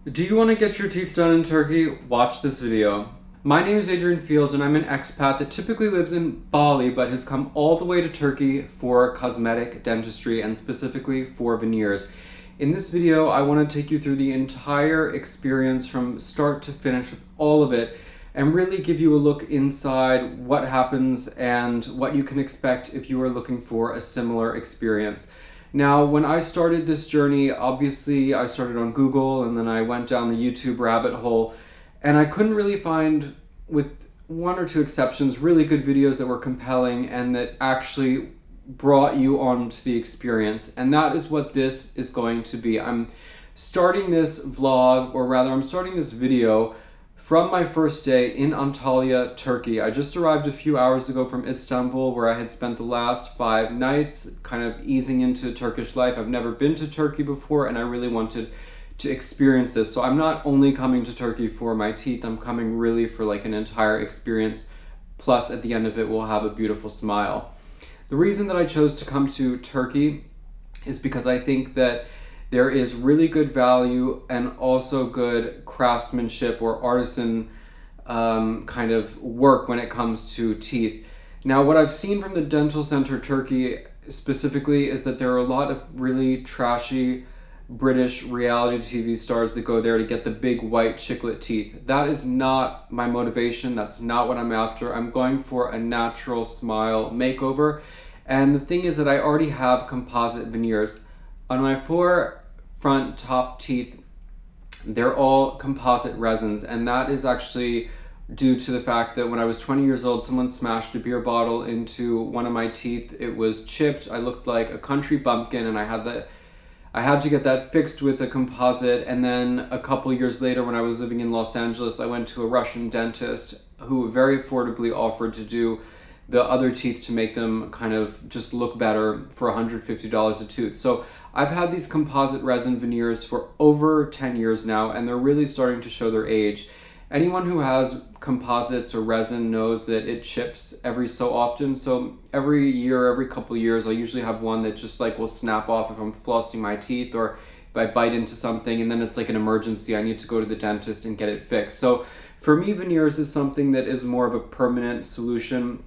Do you want to get your teeth done in Turkey? Watch this video. My name is Adrian Fields and I'm an expat that typically lives in Bali but has come all the way to Turkey for cosmetic dentistry and specifically for veneers. In this video, I want to take you through the entire experience from start to finish, all of it, and really give you a look inside what happens and what you can expect if you are looking for a similar experience. Now, when I started this journey, obviously I started on Google and then I went down the YouTube rabbit hole, and I couldn't really find, with one or two exceptions, really good videos that were compelling and that actually brought you onto the experience. And that is what this is going to be. I'm starting this vlog, or rather I'm starting this video from my first day in Antalya, Turkey. I just arrived a few hours ago from Istanbul, where I had spent the last 5 nights kind of easing into Turkish life. I've never been to Turkey before and I really wanted to experience this. So I'm not only coming to Turkey for my teeth, I'm coming really for like an entire experience. Plus at the end of it, we'll have a beautiful smile. The reason that I chose to come to Turkey is because I think that there is really good value and also good craftsmanship or artisan kind of work when it comes to teeth. Now, what I've seen from the Dental Center Turkey specifically is that there are a lot of really trashy British reality TV stars that go there to get the big white chiclet teeth. That is not my motivation. That's not what I'm after. I'm going for a natural smile makeover. And the thing is that I already have composite veneers. On my 4 front top teeth, they're all composite resins, and that is actually due to the fact that when I was 20 years old, someone smashed a beer bottle into one of my teeth. It was chipped. I looked like a country bumpkin, and I had to get that fixed with a composite. And then a couple years later, when I was living in Los Angeles, I went to a Russian dentist who very affordably offered to do the other teeth to make them kind of just look better for $150 a tooth. So I've had these composite resin veneers for over 10 years now, and they're really starting to show their age. Anyone who has composites or resin knows that it chips every so often. So every year, every couple of years, I usually have one that just like will snap off if I'm flossing my teeth or if I bite into something, and then it's like an emergency. I need to go to the dentist and get it fixed. So for me, veneers is something that is more of a permanent solution.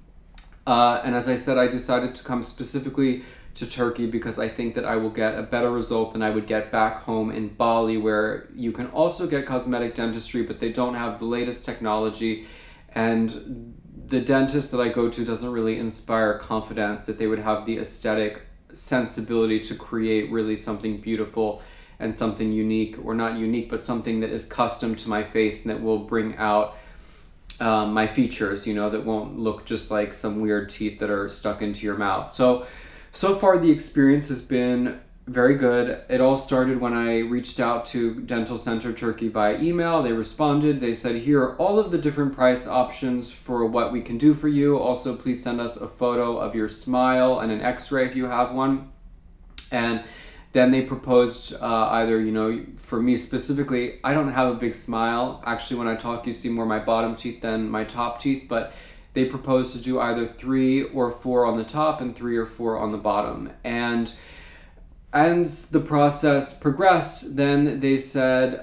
And as I said, I decided to come specifically to Turkey because I think that I will get a better result than I would get back home in Bali, where you can also get cosmetic dentistry, but they don't have the latest technology. And the dentist that I go to doesn't really inspire confidence that they would have the aesthetic sensibility to create really something beautiful and something unique, or not unique, but something that is custom to my face and that will bring out my features, you know, that won't look just like some weird teeth that are stuck into your mouth. So far the experience has been very good. It all started when I reached out to Dental Center Turkey via email. They responded. They said, here are all of the different price options for what we can do for you. Also, please send us a photo of your smile and an x-ray if you have one. And then they proposed either, you know, for me specifically, I don't have a big smile. Actually, when I talk, you see more my bottom teeth than my top teeth, but they proposed to do either 3 or 4 on the top and 3 or 4 on the bottom. And as the process progressed, then they said,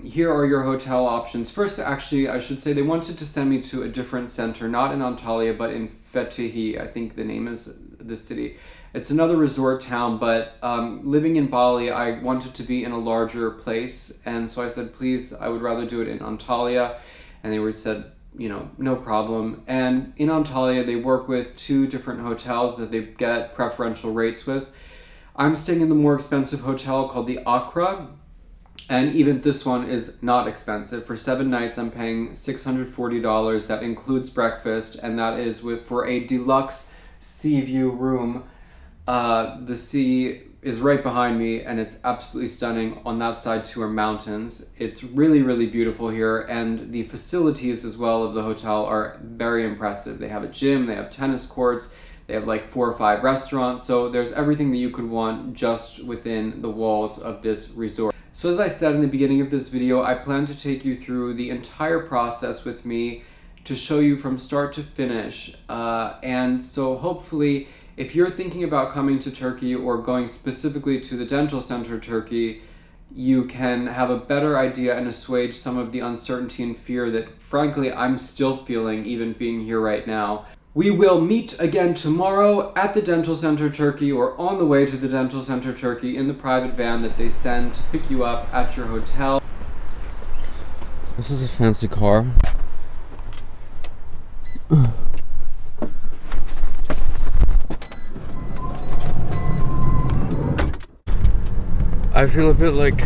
here are your hotel options. First, actually, I should say they wanted to send me to a different center, not in Antalya, but in Fethiye, I think the name is the city. It's another resort town, but living in Bali, I wanted to be in a larger place. And so I said, please, I would rather do it in Antalya. And they said, you know, no problem. And in Antalya, they work with 2 different hotels that they get preferential rates with. I'm staying in the more expensive hotel called the Accra. And even this one is not expensive. For 7 nights, I'm paying $640. That includes breakfast. And that is for a deluxe sea view room. The sea is right behind me and it's absolutely stunning. On that side too are mountains. It's really, really beautiful here, and the facilities as well of the hotel are very impressive. They have a gym, they have tennis courts, they have like 4 or 5 restaurants. So there's everything that you could want just within the walls of this resort. So as I said in the beginning of this video, I plan to take you through the entire process with me to show you from start to finish. And so hopefully, if you're thinking about coming to Turkey or going specifically to the Dental Center Turkey, you can have a better idea and assuage some of the uncertainty and fear that, frankly, I'm still feeling even being here right now. We will meet again tomorrow at the Dental Center Turkey or on the way to the Dental Center Turkey in the private van that they send to pick you up at your hotel. This is a fancy car. I feel a bit like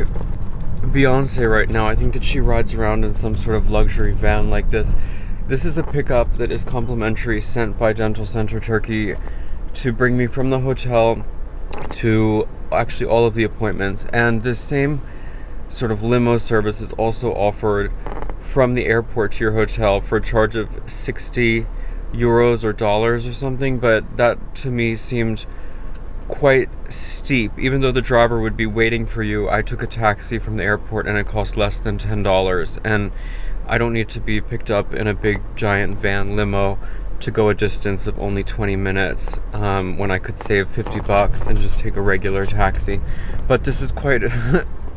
Beyonce right now. I think that she rides around in some sort of luxury van like this. This is a pickup that is complimentary, sent by Dental Center Turkey to bring me from the hotel to actually all of the appointments. And this same sort of limo service is also offered from the airport to your hotel for a charge of 60 euros or dollars or something, but that to me seemed quite steep. Even though the driver would be waiting for you, I took a taxi from the airport and it cost less than $10, and I don't need to be picked up in a big giant van limo to go a distance of only 20 minutes when I could save 50 bucks and just take a regular taxi. But this is quite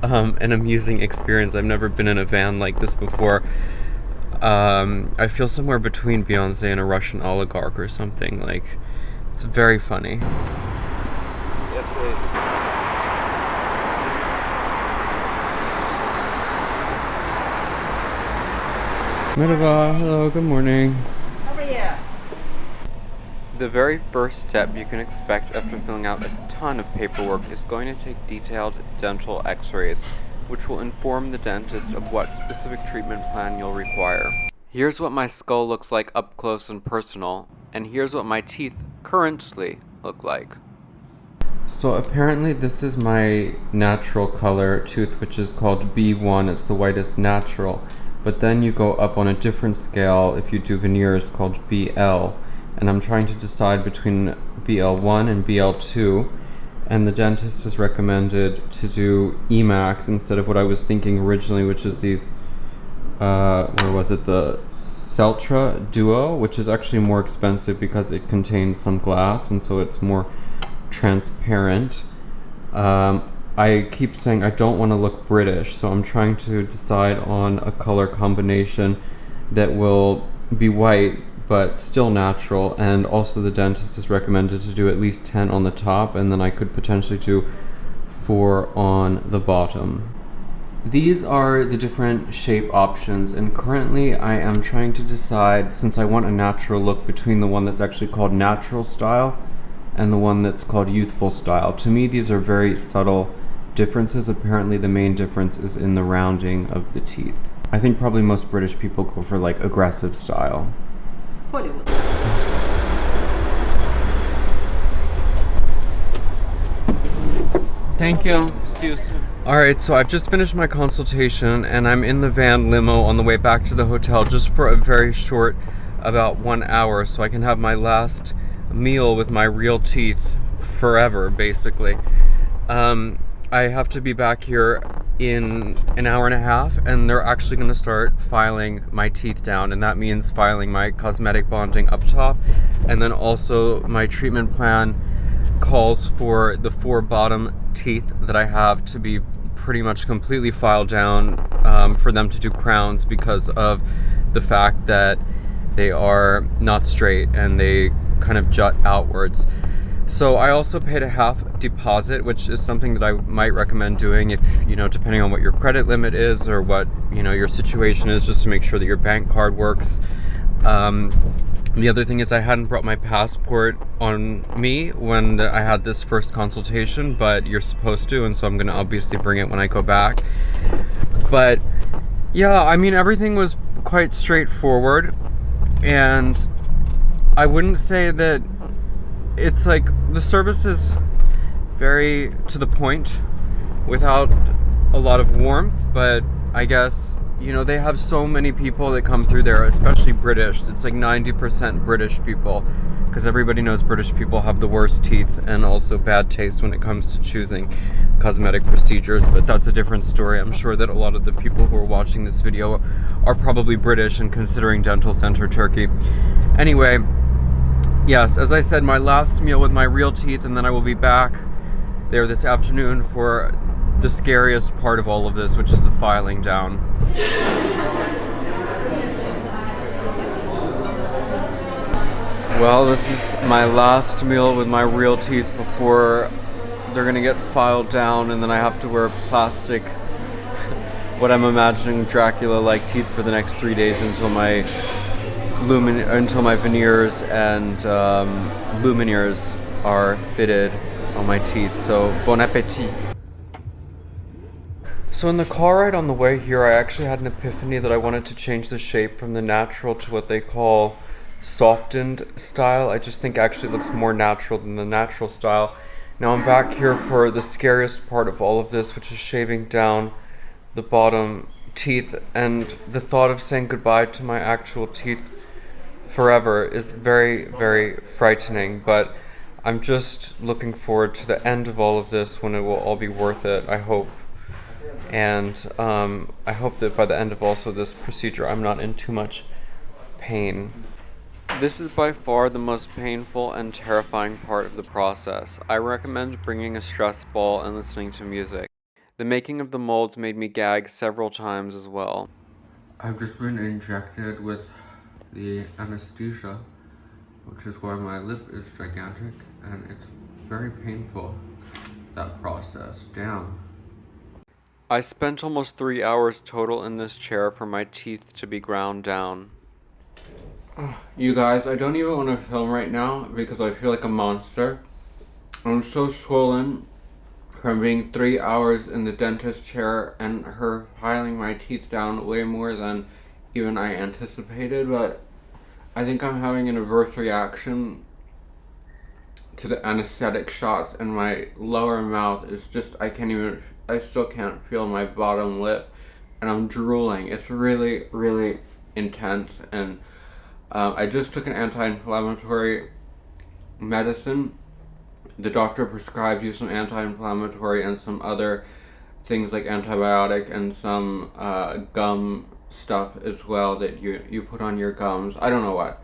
an amusing experience. I've never been in a van like this before. I feel somewhere between Beyonce and a Russian oligarch or something. Like, it's very funny. Yes, please. Merhaba, hello, good morning. How are you? The very first step you can expect after filling out a ton of paperwork is going to take detailed dental x-rays, which will inform the dentist of what specific treatment plan you'll require. Here's what my skull looks like up close and personal, and here's what my teeth currently look like. So apparently this is my natural color tooth, which is called B1. It's the whitest natural. But then you go up on a different scale if you do veneers called BL. And I'm trying to decide between BL1 and BL2. And the dentist has recommended to do EMAX instead of what I was thinking originally, which is these, where was it? The Celtra Duo, which is actually more expensive because it contains some glass and so it's more transparent. I keep saying I don't want to look British, so I'm trying to decide on a color combination that will be white but still natural, and also the dentist is recommended to do at least 10 on the top, and then I could potentially do 4 on the bottom. These are the different shape options, and currently I am trying to decide, since I want a natural look, between the one that's actually called natural style and the one that's called youthful style. To me, these are very subtle differences. Apparently the main difference is in the rounding of the teeth. I think probably most British people go for like aggressive style. Hollywood. Thank you. See you soon. Alright, so I've just finished my consultation and I'm in the van limo on the way back to the hotel just for a very short, about 1 hour, so I can have my last meal with my real teeth forever, basically. I have to be back here in an hour and a half, and they're actually going to start filing my teeth down, and that means filing my cosmetic bonding up top, and then also my treatment plan calls for the 4 bottom teeth that I have to be pretty much completely filed down for them to do crowns because of the fact that they are not straight and they kind of jut outwards. So I also paid a half deposit, which is something that I might recommend doing if, depending on what your credit limit is or what, your situation is, just to make sure that your bank card works. The other thing is I hadn't brought my passport on me when I had this first consultation, but you're supposed to, and so I'm going to obviously bring it when I go back. But yeah, I mean, everything was quite straightforward, and I wouldn't say that it's like the service is very to the point without a lot of warmth, but I guess, they have so many people that come through there, especially British. It's like 90% British people, because everybody knows British people have the worst teeth and also bad taste when it comes to choosing cosmetic procedures, but that's a different story. I'm sure that a lot of the people who are watching this video are probably British and considering Dental Center Turkey. Anyway, yes, as I said, my last meal with my real teeth, and then I will be back there this afternoon for the scariest part of all of this, which is the filing down. Well, this is my last meal with my real teeth before they're gonna get filed down, and then I have to wear plastic, what I'm imagining Dracula-like teeth for the next 3 days until my veneers and lumineers are fitted on my teeth. So bon appetit. So in the car ride on the way here, I actually had an epiphany that I wanted to change the shape from the natural to what they call softened style. I just think actually looks more natural than the natural style. Now I'm back here for the scariest part of all of this, which is shaving down the bottom teeth, and the thought of saying goodbye to my actual teeth forever is very, very frightening, but I'm just looking forward to the end of all of this when it will all be worth it, I hope. And I hope that by the end of also this procedure, I'm not in too much pain. This is by far the most painful and terrifying part of the process. I recommend bringing a stress ball and listening to music. The making of the molds made me gag several times as well. I've just been injected with the anesthesia, which is why my lip is gigantic, and it's very painful, that process. Damn. I spent almost 3 hours total in this chair for my teeth to be ground down. You guys, I don't even want to film right now because I feel like a monster. I'm so swollen from being 3 hours in the dentist chair and her filing my teeth down way more than even I anticipated, but I think I'm having an adverse reaction to the anesthetic shots, and my lower mouth is just, I still can't feel my bottom lip, and I'm drooling. It's really, really intense, and I just took an anti-inflammatory medicine. The doctor prescribed you some anti-inflammatory and some other things like antibiotic and some gum stuff as well that you put on your gums. I don't know what.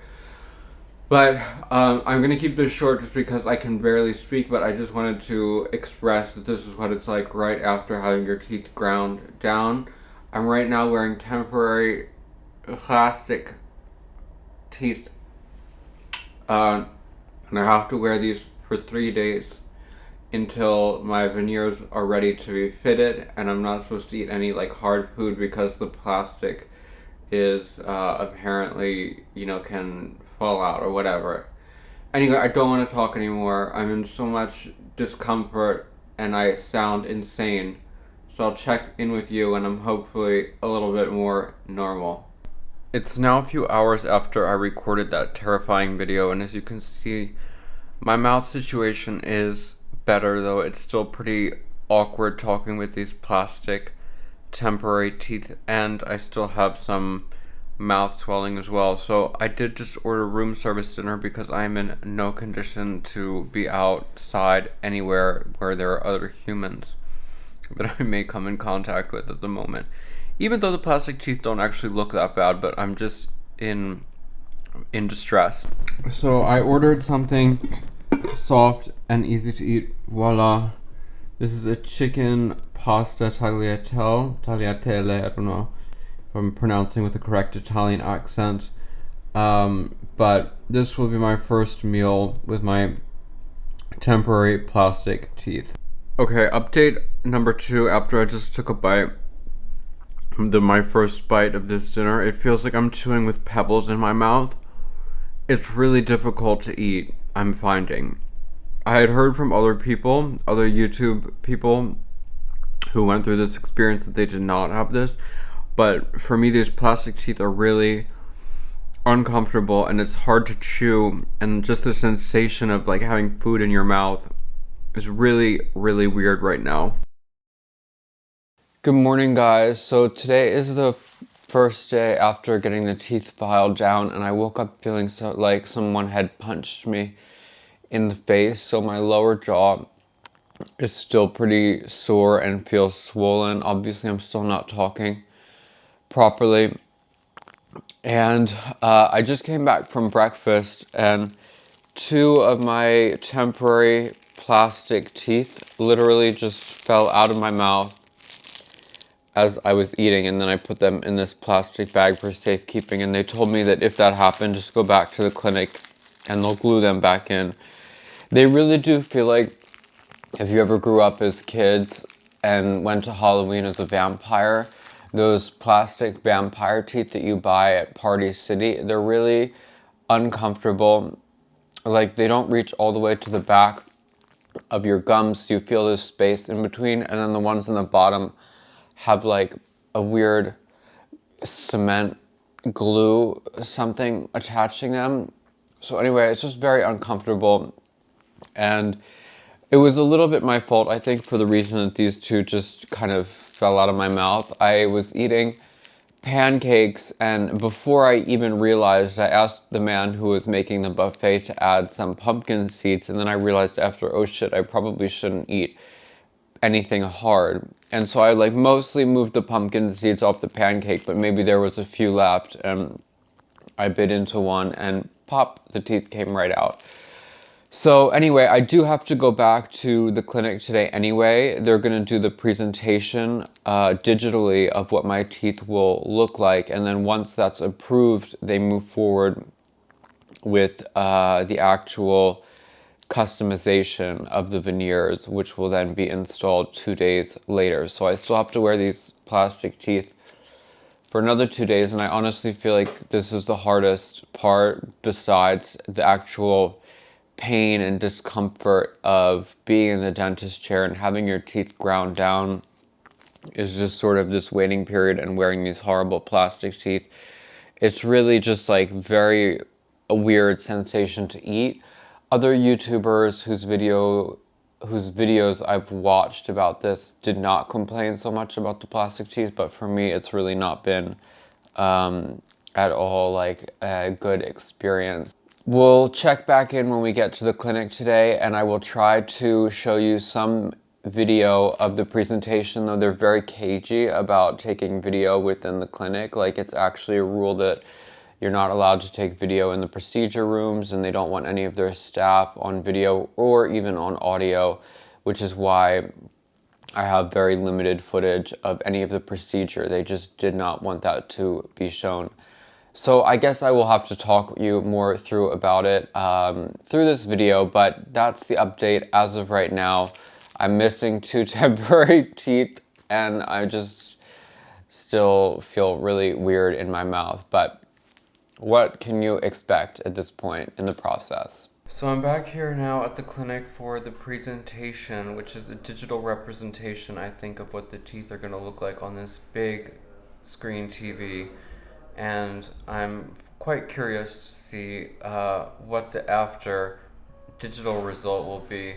But I'm going to keep this short just because I can barely speak, but I just wanted to express that this is what it's like right after having your teeth ground down. I'm right now wearing temporary plastic teeth, and I have to wear these for 3 days until my veneers are ready to be fitted, and I'm not supposed to eat any like hard food because the plastic is apparently, can fall out or whatever. Anyway, I don't want to talk anymore. I'm in so much discomfort and I sound insane, so I'll check in with you when I'm hopefully a little bit more normal. It's now a few hours after I recorded that terrifying video, and as you can see, my mouth situation is better, though it's still pretty awkward talking with these plastic temporary teeth, and I still have some mouth swelling as well. So I did just order room service dinner because I'm in no condition to be outside anywhere where there are other humans that I may come in contact with at the moment. Even though the plastic teeth don't actually look that bad, but I'm just in distress. So I ordered something soft and easy to eat. Voila. This is a chicken pasta tagliatelle, I don't know if I'm pronouncing with the correct Italian accent. But this will be my first meal with my temporary plastic teeth. Okay, update number 2 after I just took a bite. My first bite of this dinner. It feels like I'm chewing with pebbles in my mouth. It's really difficult to eat, I'm finding. I had heard from other people, other YouTube people who went through this experience, that they did not have this. But for me, these plastic teeth are really uncomfortable and it's hard to chew, and just the sensation of like having food in your mouth is really, really weird right now. Good morning, guys. So today is the first day after getting the teeth filed down, and I woke up feeling like someone had punched me in the face. So my lower jaw is still pretty sore and feels swollen. Obviously, I'm still not talking properly. And I just came back from breakfast, and 2 of my temporary plastic teeth literally just fell out of my mouth as I was eating, and then I put them in this plastic bag for safekeeping, and they told me that if that happened, just go back to the clinic and they'll glue them back in. They really do feel like if you ever grew up as kids and went to Halloween as a vampire, those plastic vampire teeth that you buy at Party City, they're really uncomfortable. Like, they don't reach all the way to the back of your gums, so you feel this space in between, and then the ones in the bottom have like a weird cement glue something attaching them. So anyway, it's just very uncomfortable, and it was a little bit my fault, I think, for the reason that these two just kind of fell out of my mouth. I was eating pancakes, and before I even realized, I asked the man who was making the buffet to add some pumpkin seeds, and then I realized after, oh shit, I probably shouldn't eat anything hard. And so I like mostly moved the pumpkin seeds off the pancake, but maybe there was a few left, and I bit into one and pop, the teeth came right out. So anyway, I do have to go back to the clinic today anyway. They're going to do the presentation digitally of what my teeth will look like. And then once that's approved, they move forward with the actual customization of the veneers, which will then be installed 2 days later. So I still have to wear these plastic teeth for another 2 days. And I honestly feel like this is the hardest part, besides the actual pain and discomfort of being in the dentist chair and having your teeth ground down, is just sort of this waiting period and wearing these horrible plastic teeth. It's really just like very a weird sensation to eat. Other YouTubers whose videos I've watched about this did not complain so much about the plastic teeth, but for me it's really not been at all like a good experience. We'll check back in when we get to the clinic today, and I will try to show you some video of the presentation, though they're very cagey about taking video within the clinic. Like, it's actually a rule that you're not allowed to take video in the procedure rooms, and they don't want any of their staff on video or even on audio, which is why I have very limited footage of any of the procedure. They just did not want that to be shown. So I guess I will have to talk you more through about it through this video, but that's the update as of right now. I'm missing 2 temporary teeth, and I just still feel really weird in my mouth, but what can you expect at this point in the process? So I'm back here now at the clinic for the presentation, which is a digital representation, I think, of what the teeth are going to look like on this big screen TV. And I'm quite curious to see what the after digital result will be,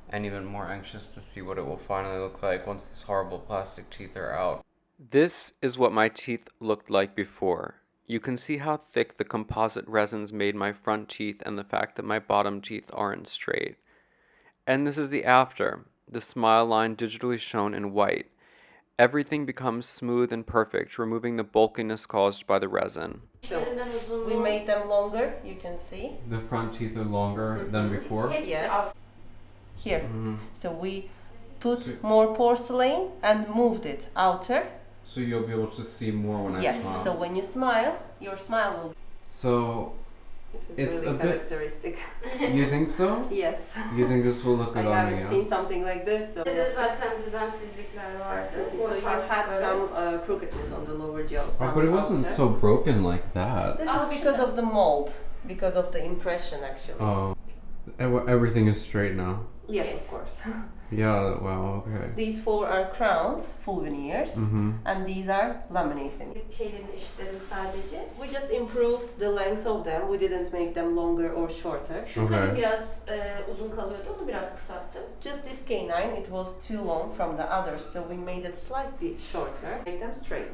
and even more anxious to see what it will finally look like once these horrible plastic teeth are out. This is what my teeth looked like before. You can see how thick the composite resins made my front teeth and the fact that my bottom teeth aren't straight. And this is the after, the smile line digitally shown in white. Everything becomes smooth and perfect, removing the bulkiness caused by the resin. So we made them longer, you can see. The front teeth are longer than before? Yes. Here. So we put more porcelain and moved it outer. So you'll be able to see more when I smile? Yes, so when you smile, your smile will... So This is really characteristic. You think so? Yes. You think this will look good on me? I haven't seen something like this. So you had some crookedness on the lower jaw. But it wasn't so broken like that. This is because of the mold, because of the impression actually. Oh, everything is straight now. Yes, of course. Yeah, wow, okay. These 4 are crowns, full veneers, and these are laminate veneers. We just improved the length of them. We didn't make them longer or shorter. Okay. Biraz uzun kalıyordu, onu biraz kısalttım. Just this canine, it was too long from the others, so we made it slightly shorter. Make them straight.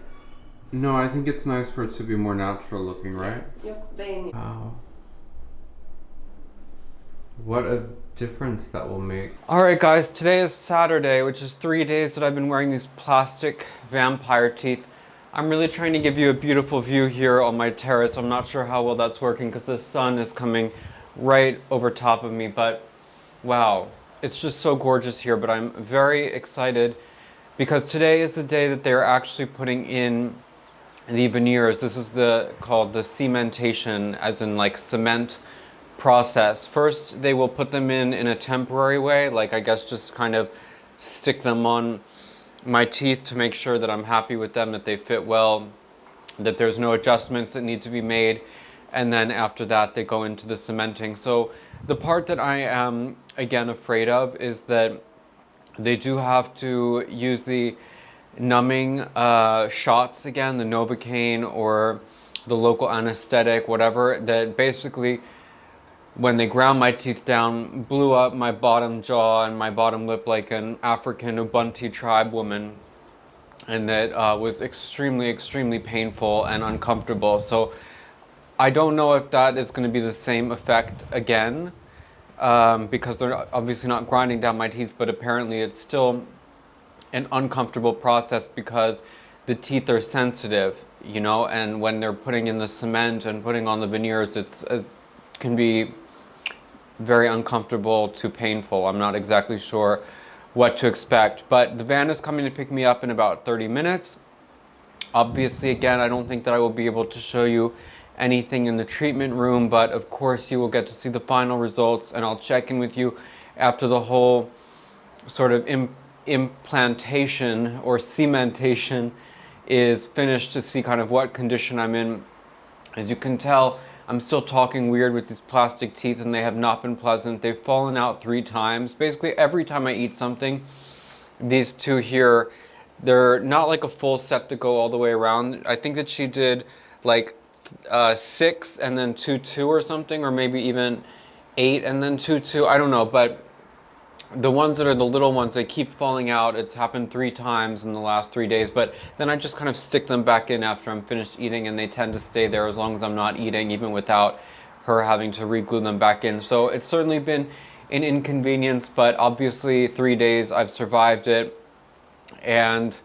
No, I think it's nice for it to be more natural looking, right? Yep, they need. Wow. What a difference that will make. Alright guys, today is Saturday, which is 3 days that I've been wearing these plastic vampire teeth. I'm really trying to give you a beautiful view here on my terrace. I'm not sure how well that's working because the sun is coming right over top of me, but wow. it's just so gorgeous here, but I'm very excited because today is the day that they're actually putting in the veneers. This is called the cementation, as in like cement process. First, they will put them in a temporary way, like I guess just kind of stick them on my teeth to make sure that I'm happy with them, that they fit well, that there's no adjustments that need to be made. And then after that, they go into the cementing. So the part that I am, again, afraid of is that they do have to use the numbing shots again, the Novocaine or the local anesthetic, whatever, that basically, when they ground my teeth down, blew up my bottom jaw and my bottom lip like an African Ubuntu tribe woman. And that was extremely, extremely painful and uncomfortable. So I don't know if that is going to be the same effect again, because they're obviously not grinding down my teeth, but apparently it's still an uncomfortable process because the teeth are sensitive, you know, and when they're putting in the cement and putting on the veneers, it can be very uncomfortable to painful. I'm not exactly sure what to expect, but the van is coming to pick me up in about 30 minutes. Obviously, again, I don't think that I will be able to show you anything in the treatment room, but of course you will get to see the final results, and I'll check in with you after the whole sort of implantation or cementation is finished to see kind of what condition I'm in. As you can tell, I'm still talking weird with these plastic teeth, and they have not been pleasant. They've fallen out 3 times. Basically, every time I eat something, these two here, they're not like a full set to go all the way around. I think that she did like 6 and then 2 or something, or maybe even 8 and then 2. I don't know, but the ones that are the little ones, they keep falling out. It's happened 3 times in the last 3 days, but then I just kind of stick them back in after I'm finished eating, and they tend to stay there as long as I'm not eating, even without her having to re-glue them back in. So it's certainly been an inconvenience, but obviously 3 days I've survived it, and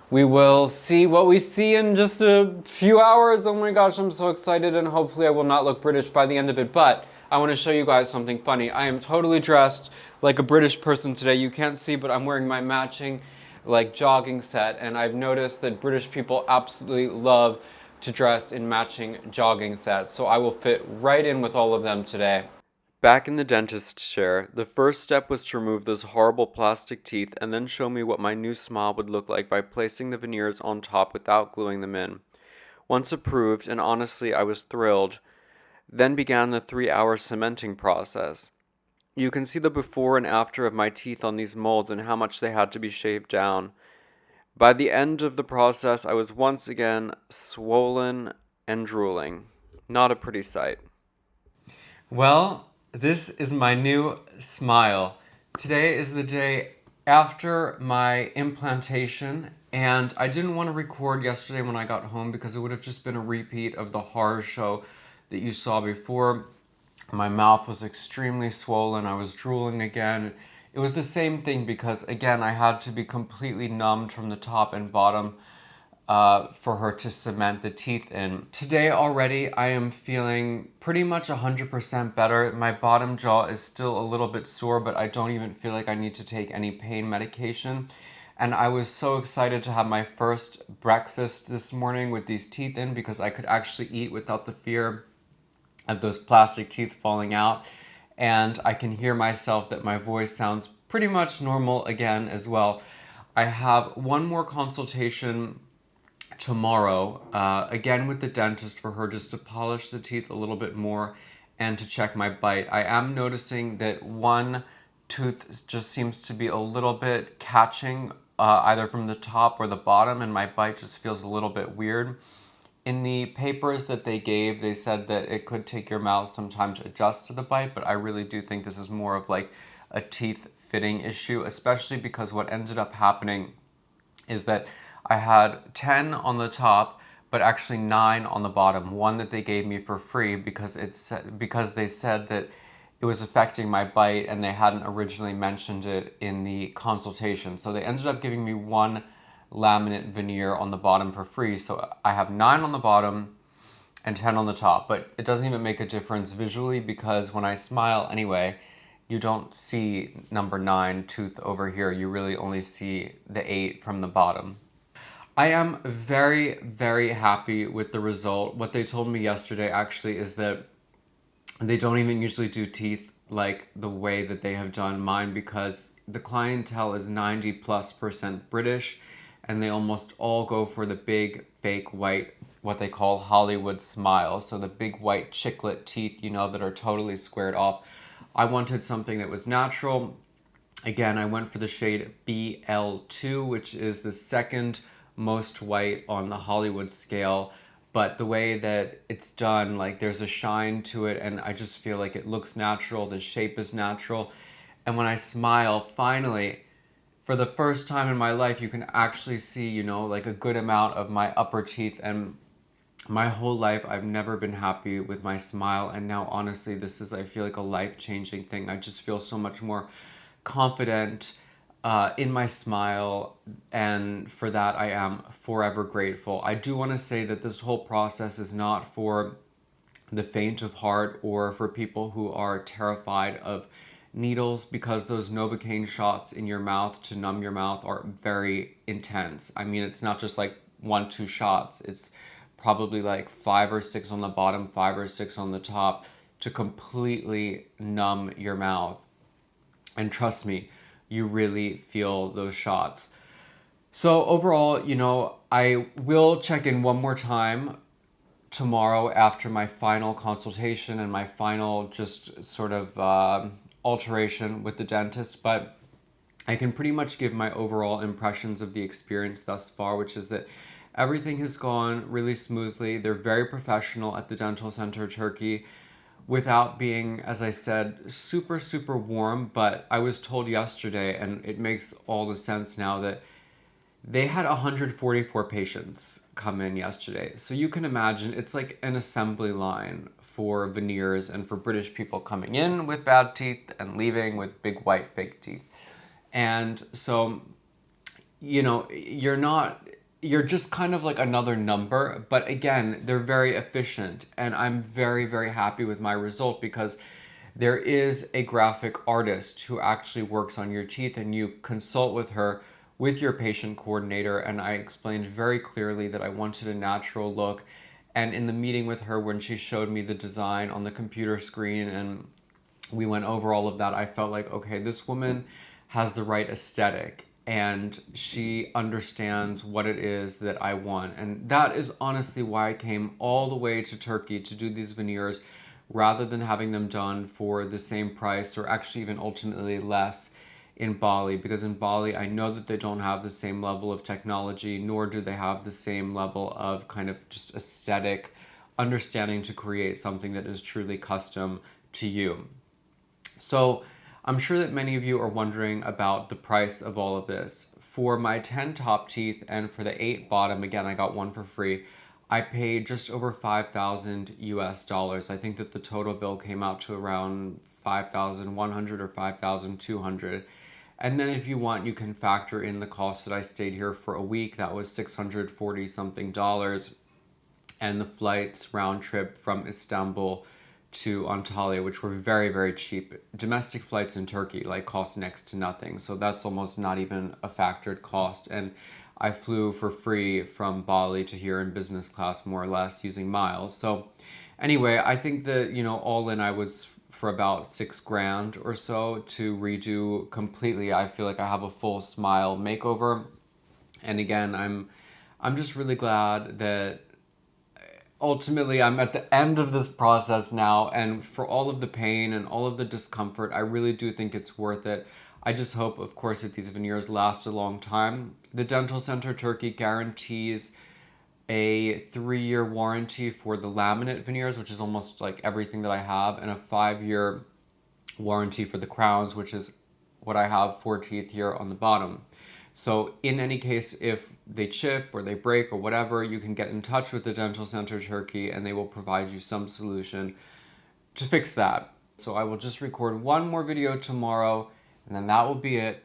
we will see what we see in just a few hours. Oh my gosh, I'm so excited, and hopefully I will not look British by the end of it. But I want to show you guys something funny. I am totally dressed like a British person today. You can't see, but I'm wearing my matching like jogging set, and I've noticed that British people absolutely love to dress in matching jogging sets. So I will fit right in with all of them today. Back in the dentist's chair, the first step was to remove those horrible plastic teeth and then show me what my new smile would look like by placing the veneers on top without gluing them in. Once approved, and honestly I was thrilled, then began the 3-hour cementing process. You can see the before and after of my teeth on these molds and how much they had to be shaved down. By the end of the process, I was once again swollen and drooling. Not a pretty sight. Well, this is my new smile. Today is the day after my implantation, and I didn't want to record yesterday when I got home because it would have just been a repeat of the horror show that you saw before. My mouth was extremely swollen. I was drooling again. It was the same thing because, again, I had to be completely numbed from the top and bottom for her to cement the teeth in. Today already, I am feeling pretty much 100% better. My bottom jaw is still a little bit sore, but I don't even feel like I need to take any pain medication. And I was so excited to have my first breakfast this morning with these teeth in because I could actually eat without the fear of those plastic teeth falling out, and I can hear myself that my voice sounds pretty much normal again as well. I have one more consultation tomorrow, again with the dentist, for her just to polish the teeth a little bit more and to check my bite. I am noticing that one tooth just seems to be a little bit catching, either from the top or the bottom, and my bite just feels a little bit weird. In the papers that they gave, they said that it could take your mouth some time to adjust to the bite, but I really do think this is more of like a teeth fitting issue, especially because what ended up happening is that I had 10 on the top, but actually 9 on the bottom, one that they gave me for free because they said that it was affecting my bite and they hadn't originally mentioned it in the consultation. So they ended up giving me 1 laminate veneer on the bottom for free. So I have 9 on the bottom and 10 on the top, but it doesn't even make a difference visually because when I smile anyway, you don't see number 9 tooth over here. You really only see the 8 from the bottom. I am very, very happy with the result. What they told me yesterday actually is that they don't even usually do teeth like the way that they have done mine, because the clientele is 90+% British, and they almost all go for the big fake white, what they call Hollywood smile. So the big white chiclet teeth, you know, that are totally squared off. I wanted something that was natural. Again, I went for the shade BL2, which is the second most white on the Hollywood scale. But the way that it's done, like, there's a shine to it, and I just feel like it looks natural. The shape is natural. And when I smile, finally, for the first time in my life, you can actually see, you know, like a good amount of my upper teeth. And my whole life, I've never been happy with my smile. And now, honestly, this is, I feel like, a life-changing thing. I just feel so much more confident in my smile, and for that I am forever grateful. I do want to say that this whole process is not for the faint of heart or for people who are terrified of needles, because those Novocaine shots in your mouth to numb your mouth are very intense. I mean, it's not just like 1-2 shots. It's probably like 5 or 6 on the bottom, 5 or 6 on the top, to completely numb your mouth. And trust me, you really feel those shots. So overall, you know, I will check in one more time tomorrow after my final consultation and my final just sort of alteration with the dentist. But I can pretty much give my overall impressions of the experience thus far, which is that everything has gone really smoothly. They're very professional at the Dental Center Turkey, without being, as I said, super, super warm. But I was told yesterday, and it makes all the sense now, that they had 144 patients come in yesterday. So you can imagine it's like an assembly line for veneers and for British people coming in with bad teeth and leaving with big white fake teeth. And so, you know, you're just kind of like another number. But again, they're very efficient, and I'm very, very happy with my result, because there is a graphic artist who actually works on your teeth, and you consult with her, with your patient coordinator. And I explained very clearly that I wanted a natural look. And in the meeting with her, when she showed me the design on the computer screen and we went over all of that, I felt like, okay, this woman has the right aesthetic, and she understands what it is that I want. And that is honestly why I came all the way to Turkey to do these veneers, rather than having them done for the same price, or actually even ultimately less, in Bali. Because in Bali, I know that they don't have the same level of technology, nor do they have the same level of kind of just aesthetic understanding to create something that is truly custom to you. So I'm sure that many of you are wondering about the price of all of this. For my 10 top teeth and for the 8 bottom, again, I got one for free, I paid just over 5,000 US dollars. I think that the total bill came out to around 5,100 or 5,200. And then if you want, you can factor in the cost that I stayed here for a week. That was 640 something dollars. And the flights round trip from Istanbul to Antalya, which were very, very cheap. Domestic flights in Turkey like cost next to nothing. So that's almost not even a factored cost. And I flew for free from Bali to here in business class, more or less, using miles. So anyway, I think that, you know, all in, I was for about 6 grand or so to redo completely. I feel like I have a full smile makeover. And again, I'm just really glad that ultimately I'm at the end of this process now, and for all of the pain and all of the discomfort, I really do think it's worth it. I just hope, of course, that these veneers last a long time. The Dental Center Turkey guarantees a 3-year warranty for the laminate veneers, which is almost like everything that I have, and a 5-year warranty for the crowns, which is what I have 4 teeth here on the bottom. So in any case, if they chip or they break or whatever, you can get in touch with the Dental Center Turkey, and they will provide you some solution to fix that. So I will just record one more video tomorrow, and then that will be it.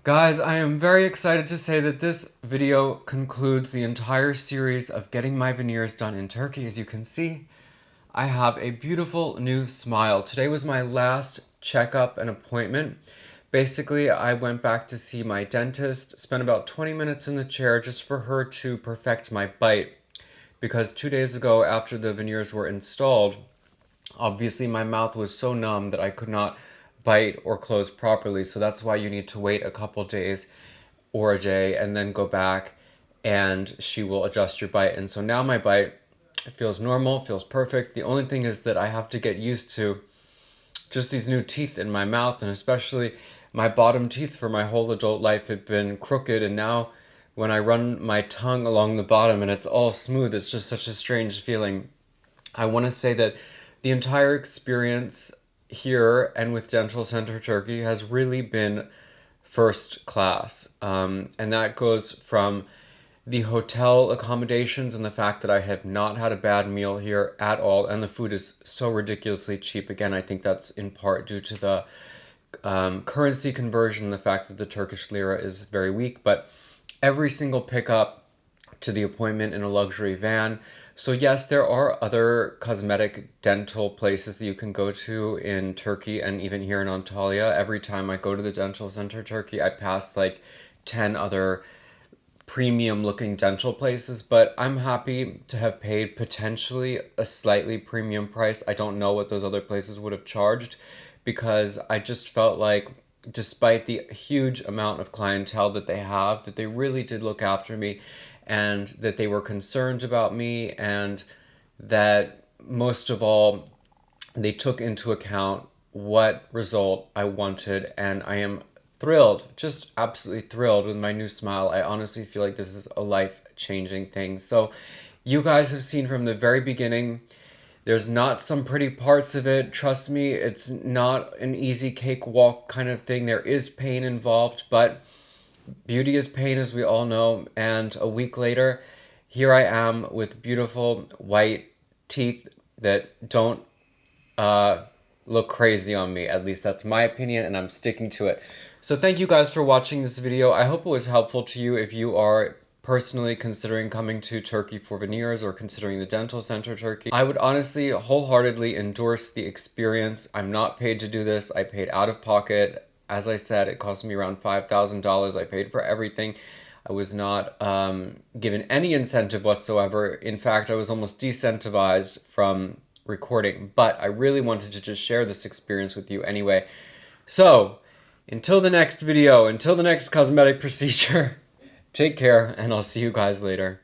Guys, I am very excited to say that this video concludes the entire series of getting my veneers done in Turkey. As you can see, I have a beautiful new smile. Today was my last checkup and appointment. Basically, I went back to see my dentist, spent about 20 minutes in the chair just for her to perfect my bite. Because 2 days ago, after the veneers were installed, obviously my mouth was so numb that I could not bite or close properly. So that's why you need to wait a couple days or a day and then go back and she will adjust your bite. And so now my bite feels normal, feels perfect. The only thing is that I have to get used to just these new teeth in my mouth, and especially my bottom teeth for my whole adult life had been crooked, and now when I run my tongue along the bottom and it's all smooth, it's just such a strange feeling. I want to say that the entire experience here and with Dental Center Turkey has really been first class. And that goes from the hotel accommodations and the fact that I have not had a bad meal here at all, and the food is so ridiculously cheap. Again, I think that's in part due to the currency conversion, the fact that the Turkish lira is very weak, but every single pickup to the appointment in a luxury van. So yes, there are other cosmetic dental places that you can go to in Turkey and even here in Antalya. Every time I go to the Dental Center Turkey, I pass like 10 other premium looking dental places, but I'm happy to have paid potentially a slightly premium price. I don't know what those other places would have charged, because I just felt like despite the huge amount of clientele that they have, that they really did look after me and that they were concerned about me, and that most of all, they took into account what result I wanted, and I am thrilled, just absolutely thrilled with my new smile. I honestly feel like this is a life-changing thing. So you guys have seen from the very beginning, there's not some pretty parts of it. Trust me, it's not an easy cakewalk kind of thing. There is pain involved, but beauty is pain, as we all know. And a week later, here I am with beautiful white teeth that don't look crazy on me. At least that's my opinion, and I'm sticking to it. So thank you guys for watching this video. I hope it was helpful to you if you are personally considering coming to Turkey for veneers or considering the Dental Center Turkey. I would honestly wholeheartedly endorse the experience. I'm not paid to do this. I paid out of pocket. As I said, it cost me around $5,000. I paid for everything. I was not given any incentive whatsoever. In fact, I was almost decentivized from recording, but I really wanted to just share this experience with you anyway. So, until the next video, until the next cosmetic procedure, take care, and I'll see you guys later.